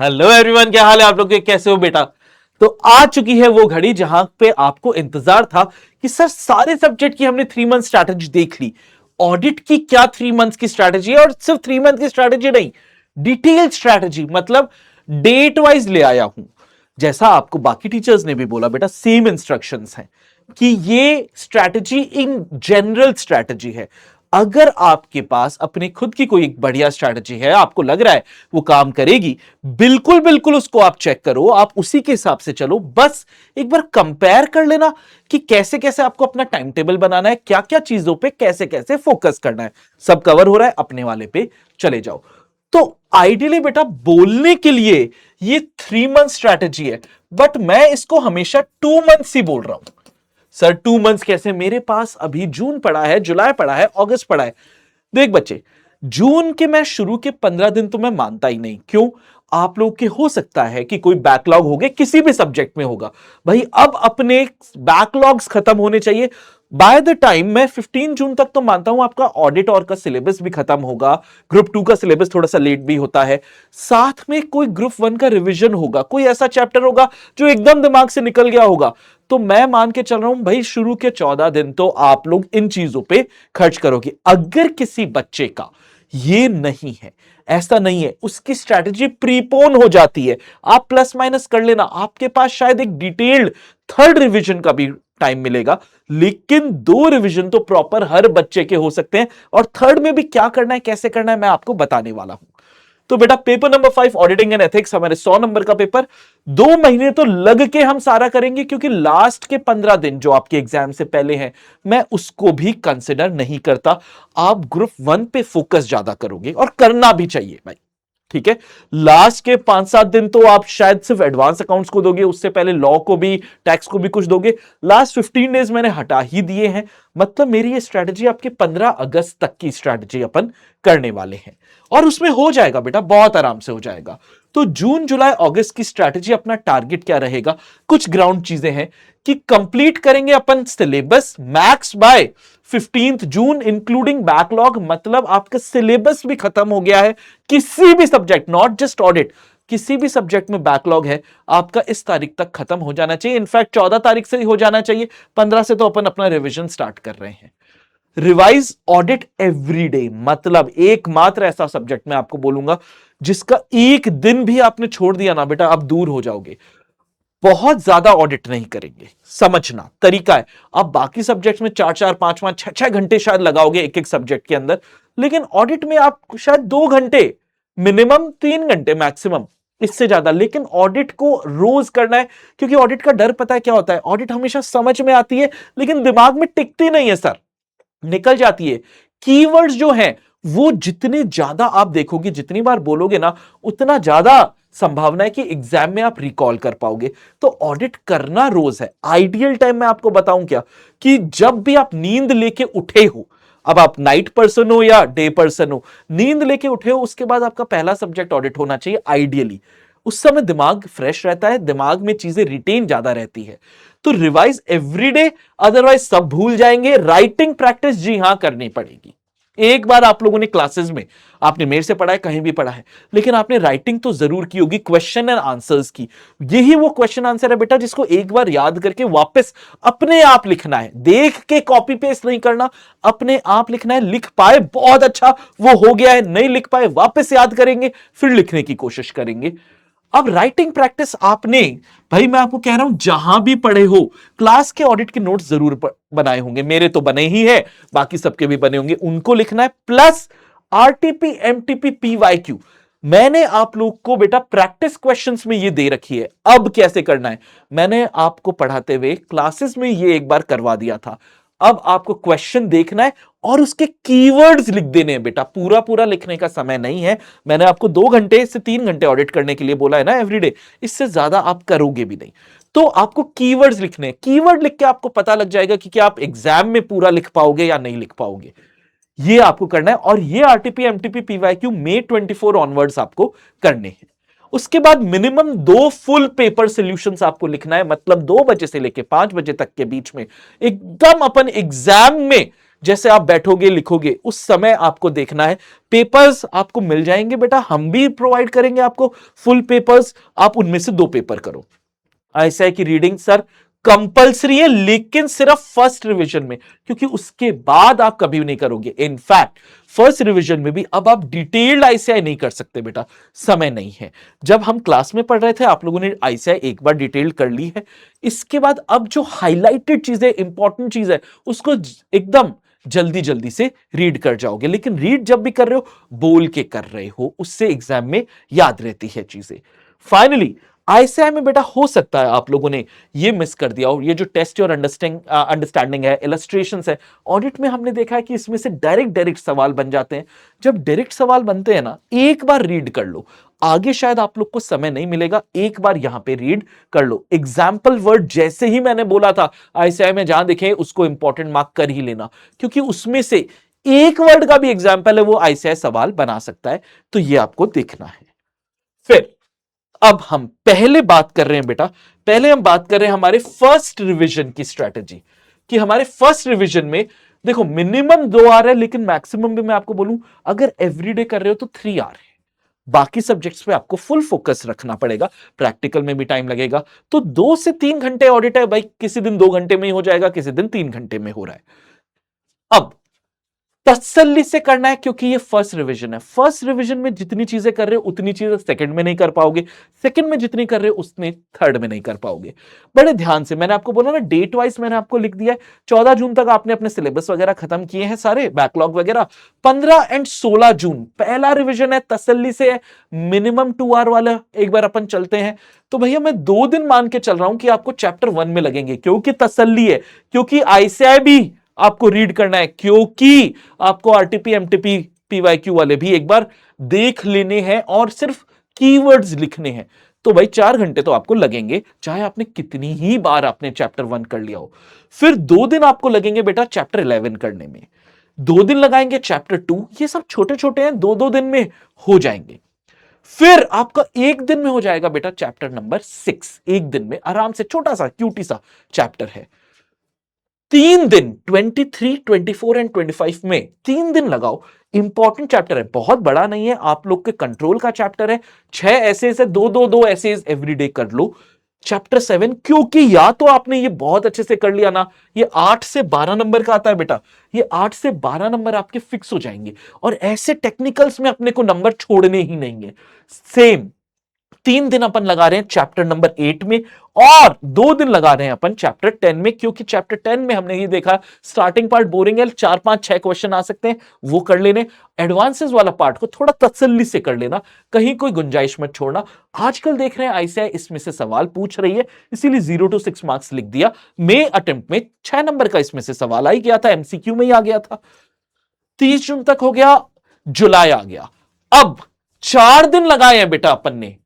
Hello everyone, क्या हाल है आप लोग के? कैसे हो बेटा? तो आ चुकी है वो घड़ी जहां पे आपको इंतजार था कि सर सारे सब्जेक्ट की हमने 3 मंथ स्ट्रैटेजी देख ली। ऑडिट की क्या 3 मंथ की स्ट्रैटेजी है? और सिर्फ 3 मंथ की स्ट्रैटेजी नहीं, डिटेल स्ट्रैटेजी, मतलब डेट वाइज ले आया हूं। जैसा आपको बाकी टीचर्स ने भी बोला बेटा, सेम इंस्ट्रक्शंस हैं कि ये स्ट्रैटेजी इन जनरल स्ट्रैटेजी है। अगर आपके पास अपनी खुद की कोई बढ़िया स्ट्रैटेजी है, आपको लग रहा है वो काम करेगी, बिल्कुल बिल्कुल उसको आप चेक करो, आप उसी के हिसाब से चलो। बस एक बार कंपेयर कर लेना कि कैसे कैसे आपको अपना टाइम टेबल बनाना है, क्या क्या चीजों पे कैसे कैसे फोकस करना है। सब कवर हो रहा है, अपने वाले पे चले जाओ। तो आइडियली बेटा बोलने के लिए ये 3 मंथ स्ट्रैटेजी है, बट मैं इसको हमेशा 2 मंथ्स ही बोल रहा हूं। सर 2 मंथ्स कैसे? मेरे पास अभी जून पड़ा है, जुलाई पड़ा है, अगस्त पड़ा है। देख बच्चे, जून के मैं शुरू के 15 दिन तो मैं मानता ही नहीं। क्यों? आप लोग के हो सकता है कि कोई बैकलॉग हो गए, किसी भी सब्जेक्ट में होगा। भाई अब अपने बैकलॉग्स खत्म होने चाहिए। बाय द टाइम मैं 15 जून तक तो मानता हूं आपका ऑडिट और का सिलेबस भी खत्म होगा। ग्रुप 2 का सिलेबस थोड़ा सा लेट भी होता है, साथ में कोई ग्रुप 1 का रिवीजन होगा, कोई ऐसा चैप्टर होगा जो एकदम दिमाग से निकल गया होगा। तो मैं मान के चल रहा हूं भाई शुरू के 14 दिन तो आप लोग इन चीजों पे खर्च करोगे। अगर किसी बच्चे का ये नहीं है, ऐसा नहीं है, उसकी स्ट्रैटेजी प्रीपोन हो जाती है, आप प्लस माइनस कर लेना, आपके पास शायद एक डिटेल्ड थर्ड रिवीजन का भी टाइम मिलेगा, लेकिन 2 रिवीजन तो प्रॉपर हर बच्चे के हो सकते हैं। और थर्ड में भी क्या करना है, कैसे करना है, मैं आपको बताने वाला हूं। तो बेटा paper number 5 auditing and ethics, हमारे 100 नंबर का पेपर। 2 महीने तो लग के हम सारा करेंगे, क्योंकि लास्ट के 15 दिन जो आपके एग्जाम से पहले हैं, मैं उसको भी कंसिडर नहीं करता। आप ग्रुप 1 पे फोकस ज्यादा करोगे, और करना भी चाहिए भाई, ठीक है। लास्ट के 5-7 दिन तो आप शायद सिर्फ एडवांस अकाउंट्स को दोगे, उससे पहले लॉ को भी, टैक्स को भी कुछ दोगे। लास्ट 15 डेज मैंने हटा ही दिए हैं। मतलब मेरी ये स्ट्रैटेजी आपके 15 अगस्त तक की स्ट्रैटेजी अपन करने वाले हैं, और उसमें हो जाएगा बेटा, बहुत आराम से हो जाएगा। तो जून जुलाई अगस्त की स्ट्रैटेजी, अपना टारगेट क्या रहेगा? कुछ ग्राउंड चीजें हैं कि कंप्लीट करेंगे अपन syllabus max by 15 June including backlog. मतलब आपका सिलेबस भी खत्म हो गया है, किसी भी सब्जेक्ट, नॉट जस्ट ऑडिट, किसी भी सब्जेक्ट में बैकलॉग है आपका इस तारीख तक खत्म हो जाना चाहिए। इनफैक्ट 14 तारीख से ही हो जाना चाहिए, 15 से तो अपन अपना रिवीजन स्टार्ट कर रहे हैं। रिवाइज ऑडिट एवरी डे, मतलब एकमात्र ऐसा सब्जेक्ट मैं आपको बोलूंगा जिसका एक दिन भी आपने छोड़ दिया ना बेटा, आप दूर हो जाओगे। बहुत ज्यादा ऑडिट नहीं करेंगे, समझना तरीका है। आप बाकी सब्जेक्ट्स में 4-4, 5-5, 6-6 घंटे शायद लगाओगे एक एक सब्जेक्ट के अंदर, लेकिन ऑडिट में आप शायद 2 घंटे, मिनिमम 3 घंटे मैक्सिमम, इससे ज्यादा। लेकिन ऑडिट को रोज करना है, क्योंकि ऑडिट का डर पता है क्या होता है? ऑडिट हमेशा समझ में आती है, लेकिन दिमाग में टिकती नहीं है सर, निकल जाती है। कीवर्ड्स जो हैं वो जितने ज्यादा आप देखोगे, जितनी बार बोलोगे ना, उतना ज्यादा संभावना है कि एग्जाम में आप रिकॉल कर पाओगे। तो ऑडिट करना रोज है। आइडियल टाइम मैं आपको बताऊं क्या, कि जब भी आप नींद लेके उठे हो, अब आप नाइट पर्सन हो या डे पर्सन हो, नींद लेके उठे हो, उसके बाद आपका पहला सब्जेक्ट ऑडिट होना चाहिए आइडियली। उस समय दिमाग फ्रेश रहता है, दिमाग में चीजें रिटेन ज्यादा रहती है। तो रिवाइज एवरीडे, अदरवाइज सब भूल जाएंगे। राइटिंग प्रैक्टिस जी हां करनी पड़ेगी। एक बार आप लोगों ने क्लासेस में, आपने मेरे से पढ़ा है, कहीं भी पढ़ा है, लेकिन आपने राइटिंग तो जरूर की होगी, क्वेश्चन एंड आंसर्स की। यही वो क्वेश्चन आंसर है बेटा जिसको एक बार याद करके वापस अपने आप लिखना है, देख के कॉपी पेस्ट नहीं करना, अपने आप लिखना है। लिख पाए बहुत अच्छा, वो हो गया है, नहीं लिख पाए वापस याद करेंगे, फिर लिखने की कोशिश करेंगे। अब राइटिंग प्रैक्टिस आपने, भाई मैं आपको कह रहा हूं, जहां भी पढ़े हो, क्लास के ऑडिट के नोट्स जरूर बनाए होंगे, मेरे तो बने ही है, बाकी सबके भी बने होंगे, उनको लिखना है। प्लस आरटीपी, एमटीपी, पीवाईक्यू, मैंने आप लोग को बेटा प्रैक्टिस क्वेश्चंस में ये दे रखी है। अब कैसे करना है, मैंने आपको पढ़ाते हुए क्लासेस में ये एक बार करवा दिया था। अब आपको क्वेश्चन देखना है और उसके कीवर्ड्स लिख देने हैं बेटा, पूरा पूरा लिखने का समय नहीं है। मैंने आपको 2 घंटे से 3 घंटे ऑडिट करने के लिए बोला है ना एवरीडे, इससे ज्यादा आप करोगे भी नहीं। तो आपको कीवर्ड्स लिखने हैं, कीवर्ड लिख के आपको पता लग जाएगा कि क्या आप एग्जाम में पूरा लिख पाओगे या नहीं लिख पाओगे। ये आपको करना है, और ये RTP, MTP, PYQ May 24 onwards आपको करने हैं। उसके बाद मिनिमम 2 फुल पेपर सॉल्यूशंस आपको लिखना है, मतलब 2 बजे से लेकर 5 बजे तक के बीच में, एकदम अपन एग्जाम में जैसे आप बैठोगे लिखोगे उस समय आपको देखना है। पेपर्स आपको मिल जाएंगे बेटा, हम भी प्रोवाइड करेंगे आपको फुल पेपर्स, आप उनमें से 2 पेपर करो। आईएसआई की रीडिंग सर कंपलसरी है, लेकिन सिर्फ फर्स्ट रिवीजन में, क्योंकि उसके बाद आप कभी नहीं करोगे। इनफैक्ट फर्स्ट रिवीजन में भी अब आप डिटेल्ड आईसीआई नहीं कर सकते बेटा, समय नहीं है। जब हम क्लास में पढ़ रहे थे आप लोगों ने आईसीआई एक बार डिटेल्ड कर ली है, इसके बाद अब जो हाईलाइटेड चीज है, इंपॉर्टेंट चीज है, उसको एकदम जल्दी जल्दी से रीड कर जाओगे। लेकिन रीड जब भी कर रहे हो बोल के कर रहे हो, उससे एग्जाम में याद रहती है चीजें। फाइनली आईसीआई में बेटा हो सकता है आप लोगों ने ये मिस कर दिया हो, ये जो टेस्ट और अंडरस्टैंडिंग है, इलस्ट्रेशंस है, ऑडिट में हमने देखा है कि इसमें से डायरेक्ट सवाल बन जाते हैं। जब डायरेक्ट सवाल बनते हैं ना, एक बार रीड कर लो, आगे शायद आप लोग को समय नहीं मिलेगा, एक बार यहां पे रीड कर लो। एग्जाम्पल वर्ड जैसे ही मैंने बोला था आईसीआई में जहां देखें उसको इंपॉर्टेंट मार्क कर ही लेना, क्योंकि उसमें से एक वर्ड का भी एग्जाम्पल है वो आईसीआई सवाल बना सकता है, तो ये आपको देखना है। फिर अब हम पहले बात कर रहे हैं बेटा, पहले हम बात कर रहे हैं हमारे फर्स्ट रिवीजन की स्ट्रेटजी, कि हमारे फर्स्ट रिवीजन में देखो मिनिमम 2 आवर है, लेकिन मैक्सिमम भी मैं आपको बोलूं अगर एवरीडे कर रहे हो तो 3 आवर है। बाकी सब्जेक्ट्स पे आपको फुल फोकस रखना पड़ेगा, प्रैक्टिकल में भी टाइम लगेगा, तो 2 से 3 घंटे ऑडिट है भाई, किसी दिन 2 घंटे में ही हो जाएगा, किसी दिन 3 घंटे में हो रहा है। अब तसल्ली से करना है, क्योंकि ये फर्स्ट रिवीजन है। फर्स्ट रिवीजन में जितनी चीजें कर रहे हो उतनी चीजें सेकंड में नहीं कर पाओगे, सेकंड में जितनी कर रहे हो उतनी थर्ड में नहीं कर पाओगे। बड़े ध्यान से, मैंने आपको बोला ना डेट वाइज मैंने आपको लिख दिया है, 14 जून तक आपने अपने सिलेबस वगैरह खत्म किए हैं सारे, बैकलॉग वगैरह। 15 एंड 16 जून पहला रिविजन है, तसल्ली से है, मिनिमम 2 आवर वाला एक बार अपन चलते हैं। तो भैया मैं 2 दिन मान के चल रहा हूं कि आपको चैप्टर 1 में लगेंगे, क्योंकि तसल्ली है, क्योंकि आईसीआई भी आपको रीड करना है, क्योंकि आपको आरटीपी एमटीपी पीवाईक्यू वाले भी एक बार देख लेने हैं और सिर्फ कीवर्ड्स लिखने हैं। तो भाई 4 घंटे तो आपको लगेंगे, चाहे आपने कितनी ही बार आपने चैप्टर 1 कर लिया हो। फिर 2 दिन आपको लगेंगे बेटा चैप्टर 11 करने में, 2 दिन लगाएंगे चैप्टर 2, ये सब छोटे छोटे हैं, 2-2 दिन में हो जाएंगे। फिर आपका एक दिन में हो जाएगा बेटा चैप्टर नंबर 6, एक दिन में आराम से, छोटा सा क्यूटी सा चैप्टर है। 3 दिन 23, 24 एंड 25 में 3 दिन लगाओ, इंपॉर्टेंट चैप्टर है, बहुत बड़ा नहीं है, आप लोग के कंट्रोल का चैप्टर है, 6 एसेज है, 2-2-2 एसेज एवरीडे कर लो। चैप्टर 7, क्योंकि या तो आपने ये बहुत अच्छे से कर लिया ना, ये 8 से 12 नंबर का आता है बेटा, ये 8 से 12 नंबर आपके फिक्स हो जाएंगे, और ऐसे टेक्निकल्स में अपने को नंबर छोड़ने ही नहीं है। सेम 3 दिन अपन लगा रहे हैं चैप्टर नंबर 8 में, और 2 दिन लगा रहे हैं अपन चैप्टर 10 में, क्योंकि चैप्टर 10 में हमने ये देखा स्टार्टिंग पार्ट बोरिंग है, 4-5-6 क्वेश्चन आ सकते हैं, वो कर लेने। एडवांसेस वाला पार्ट को थोड़ा तसल्ली से कर लेना, कहीं कोई गुंजाइश मत छोड़ना। आजकल देख रहे हैं आईसीआई इसमें से सवाल पूछ रही है, इसीलिए 0 to 6 मार्क्स लिख दिया। मे अटेम्प्ट में 6 नंबर का इसमें से सवाल आ ही गया था, एमसीक्यू में ही आ गया था। 30 जून तक हो गया, जुलाई आ गया, अब 4 दिन लगाए हैं बेटा अपन ने,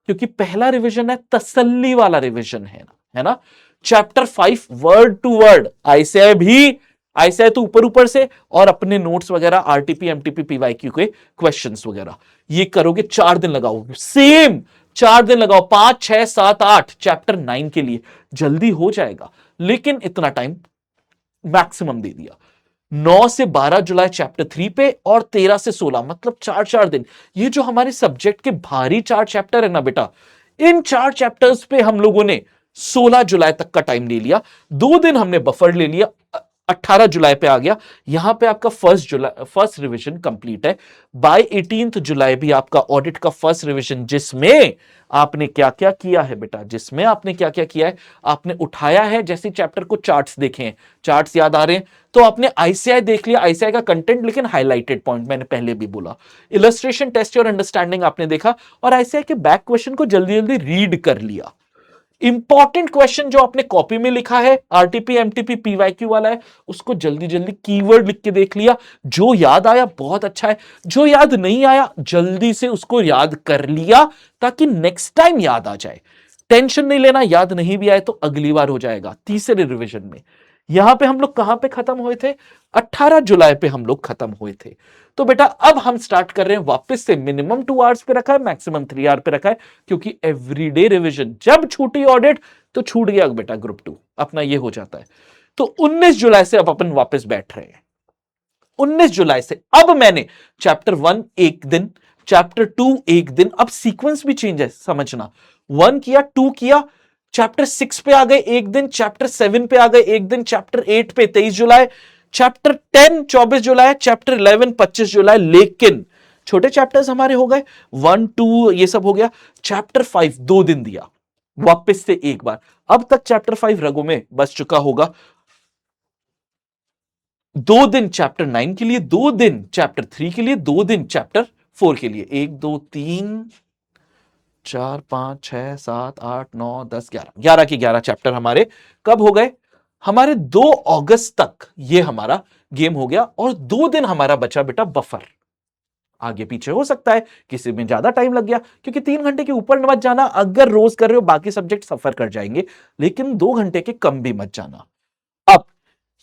क्योंकि पहला रिवीजन है, तसल्ली वाला रिवीजन है ना। Chapter 5 word to word ICI तो ऊपर ऊपर से, और अपने नोट्स वगैरह आरटीपी एमटीपी पीवाईक्यू के क्वेश्चंस वगैरह ये करोगे। 4 दिन लगाओ, सेम 4 दिन लगाओ, 5, 6, 7, 8 चैप्टर 9 के लिए, जल्दी हो जाएगा, लेकिन इतना टाइम मैक्सिमम दे दिया। 9 से 12 जुलाई चैप्टर 3 पे, और 13 से 16, मतलब 4-4 दिन। ये जो हमारे सब्जेक्ट के भारी 4 चैप्टर है ना बेटा, इन 4 चैप्टर्स पे हम लोगों ने 16 जुलाई तक का टाइम ले लिया, 2 दिन हमने बफर ले लिया, 18 जुलाई पे आ गया। यहां पे आपका फर्स्ट रिवीजन कंप्लीट है। बाय 18 जुलाई भी आपका ऑडिट का फर्स्ट रिवीजन, जिसमें आपने क्या क्या किया है बेटा, जिसमें आपने क्या क्या किया है, आपने उठाया है, जैसे चैप्टर को चार्ट्स देखे हैं, चार्ट्स याद आ रहे हैं, तो आपने आईसीआई देख लिया, आईसीआई का कंटेंट, लेकिन हाईलाइटेड पॉइंट मैंने पहले भी बोला। इलस्ट्रेशन, टेस्ट और अंडरस्टैंडिंग आपने देखा, और आईसीआई के बैक क्वेश्चन को जल्दी जल्दी रीड कर लिया। इंपॉर्टेंट क्वेश्चन जो आपने कॉपी में लिखा है, आरटीपी एमटीपी पीवाईक्यू वाला है, उसको जल्दी जल्दी कीवर्ड लिख के देख लिया, जो याद आया बहुत अच्छा है, जो याद नहीं आया जल्दी से उसको याद कर लिया, ताकि नेक्स्ट टाइम याद आ जाए। टेंशन नहीं लेना, याद नहीं भी आए तो अगली बार हो जाएगा। तीसरे रिवीजन में यहां पे हम लोग कहां पे खत्म हुए थे, 18 जुलाई पे हम लोग खत्म हुए थे। तो बेटा अब हम स्टार्ट कर रहे हैं वापस से, मिनिमम 2 आवर्स पे रखा है, मैक्सिमम 3 आवर पे रखा है, क्योंकि एवरीडे रिवीजन, जब छूटी ऑडिट तो छूट गया बेटा ग्रुप 2 अपना, ये हो जाता है। तो 19 जुलाई से अब अपन वापस बैठ रहे हैं, 19 जुलाई से अब मैंने चैप्टर 1 एक दिन, चैप्टर 2 एक दिन, अब सीक्वेंस भी चेंज है समझना, 1 किया, 2 किया, चैप्टर 6 पे आ गए एक दिन, चैप्टर 7 पे आ गए एक दिन, चैप्टर 8 पे 23 जुलाई, चैप्टर 10 24 जुलाई, चैप्टर 11 25 जुलाई। लेकिन छोटे चैप्टर्स हमारे हो गए 1 2 ये सब हो गया। चैप्टर 5 2 दिन दिया वापस से एक बार। अब तक चैप्टर 5 रगों में बस चुका होगा। 2 दिन चैप्टर 9 के लिए, 2 दिन चैप्टर 3 के लिए, 2 दिन चैप्टर 4 के लिए। 1 2 3 4 5 6 7 8 9 10 11 11 के 11 चैप्टर हमारे कब हो गए? हमारे 2 अगस्त तक ये हमारा गेम हो गया और 2 दिन हमारा बचा बेटा बफर। आगे पीछे हो सकता है, किसी में ज्यादा टाइम लग गया, क्योंकि 3 घंटे के ऊपर मत जाना। अगर रोज कर रहे हो बाकी सब्जेक्ट सफर कर जाएंगे, लेकिन 2 घंटे के कम भी मत जाना। अब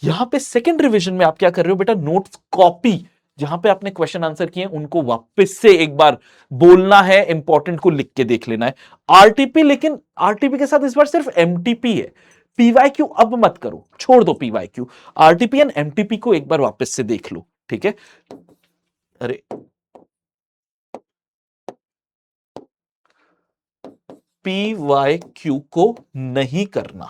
यहां पे सेकंड रिवीजन में आप क्या कर रहे हो बेटा? नोट्स कॉपी, जहां पे आपने क्वेश्चन आंसर किए उनको वापस से एक बार बोलना है, इंपॉर्टेंट को लिख के देख लेना है। आरटीपी, लेकिन आरटीपी के साथ इस बार सिर्फ एमटीपी है, पीवाईक्यू अब मत करो, छोड़ दो पीवाईक्यू। आरटीपी एंड एमटीपी को एक बार वापस से देख लो, ठीक है? अरे पीवाईक्यू को नहीं करना,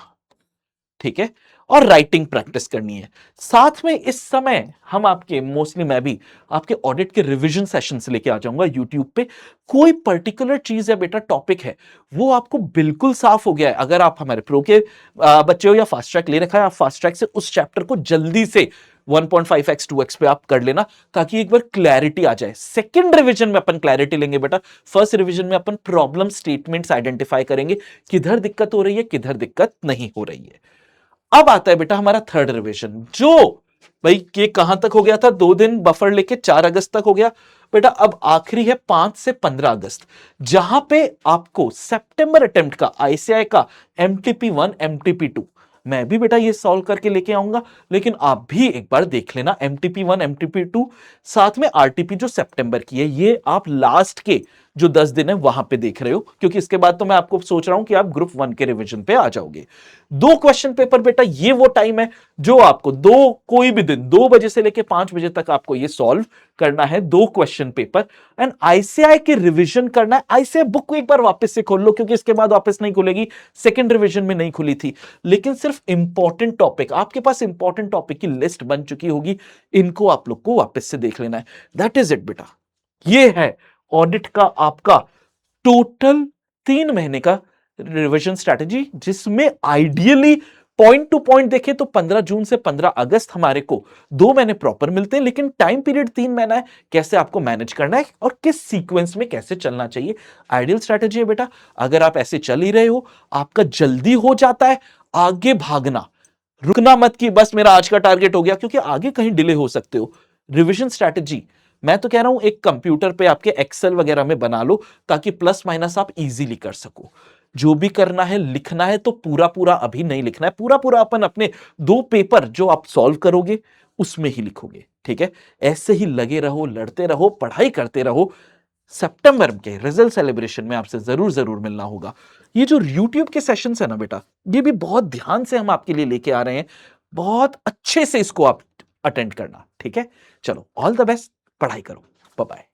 ठीक है? और राइटिंग प्रैक्टिस करनी है साथ में। इस समय हम आपके, मोस्टली मैं भी आपके ऑडिट के रिवीजन सेशंस लेके आ जाऊंगा यूट्यूब पे। कोई पर्टिकुलर चीज है बेटा, टॉपिक है, वो आपको बिल्कुल साफ हो गया है, अगर आप हमारे प्रो के बच्चे हो या फास्ट ट्रैक ले रखा है, आप फास्ट ट्रैक से उस चैप्टर को जल्दी से 1.5x 2x पे आप कर लेना, ताकि एक बार क्लैरिटी आ जाए। सेकंड रिवीजन में अपन क्लैरिटी लेंगे बेटा। फर्स्ट रिवीजन में अपन प्रॉब्लम स्टेटमेंट्स आइडेंटिफाई करेंगे, किधर दिक्कत हो रही है, किधर दिक्कत नहीं हो रही है। अब आता है बेटा हमारा थर्ड रिवीजन, जो भाई ये कहां तक हो गया था? 2 दिन बफर लेके 4 अगस्त तक हो गया बेटा। अब आखिरी है 5 से 15 अगस्त, जहां पे आपको सितंबर अटेम्प्ट का आईसीआई का एमटीपी 1 एमटीपी 2 मैं भी बेटा ये सॉल्व करके लेके आऊंगा, लेकिन आप भी एक बार देख लेना एमटीपी 1 एमटीपी 2, साथ में आरटीपी जो सितंबर की है, ये आप लास्ट के जो 10 दिन है वहां पे देख रहे हो, क्योंकि इसके बाद तो मैं आपको सोच रहा हूं कि आप ग्रुप 1 के रिवीजन पे आ जाओगे। 2 क्वेश्चन पेपर बेटा, ये वो टाइम है जो आपको कोई भी दिन 2 बजे से लेके 5 बजे तक आपको ये सॉल्व करना है, 2 क्वेश्चन पेपर। एंड आईसीआई के रिवीजन करना है। आईसीआई बुक को एक बार वापस से खोल लो, क्योंकि इसके बाद वापस नहीं खुलेगी, सेकंड रिवीजन में नहीं खुली थी। लेकिन सिर्फ इंपॉर्टेंट टॉपिक, आपके पास इंपॉर्टेंट टॉपिक की लिस्ट बन चुकी होगी, इनको आप लोग को वापस से देख लेना है। दैट इज इट बेटा। ये है ऑडिट का आपका टोटल 3 महीने का रिवीजन स्ट्रैटेजी, जिसमें आइडियली पॉइंट टू पॉइंट देखें तो 15 जून से 15 अगस्त हमारे को 2 महीने प्रॉपर मिलते हैं, लेकिन टाइम पीरियड 3 महीना है। कैसे आपको मैनेज करना है और किस सीक्वेंस में कैसे चलना चाहिए, आइडियल स्ट्रैटेजी है बेटा। अगर आप ऐसे चल ही रहे हो, आपका जल्दी हो जाता है, आगे भागना, रुकना मत कि बस मेरा आज का टारगेट हो गया, क्योंकि आगे कहीं डिले हो सकते हो। रिवीजन स्ट्रैटेजी मैं तो कह रहा हूं एक कंप्यूटर पे आपके एक्सेल वगैरह में बना लो, ताकि प्लस माइनस आप इजीली कर सको। जो भी करना है, लिखना है तो पूरा पूरा अभी नहीं लिखना है, पूरा पूरा अपन अपने 2 पेपर जो आप सॉल्व करोगे उसमें ही लिखोगे, ठीक है? ऐसे ही लगे रहो, लड़ते रहो, पढ़ाई करते रहो। सितंबर के रिजल्ट सेलिब्रेशन में आपसे जरूर जरूर मिलना होगा। ये जो यूट्यूब के सेशंस है ना बेटा, ये भी बहुत ध्यान से हम आपके लिए लेके आ रहे हैं, बहुत अच्छे से इसको आप अटेंड करना, ठीक है? चलो, ऑल द बेस्ट, पढ़ाई करो, बाय बाय।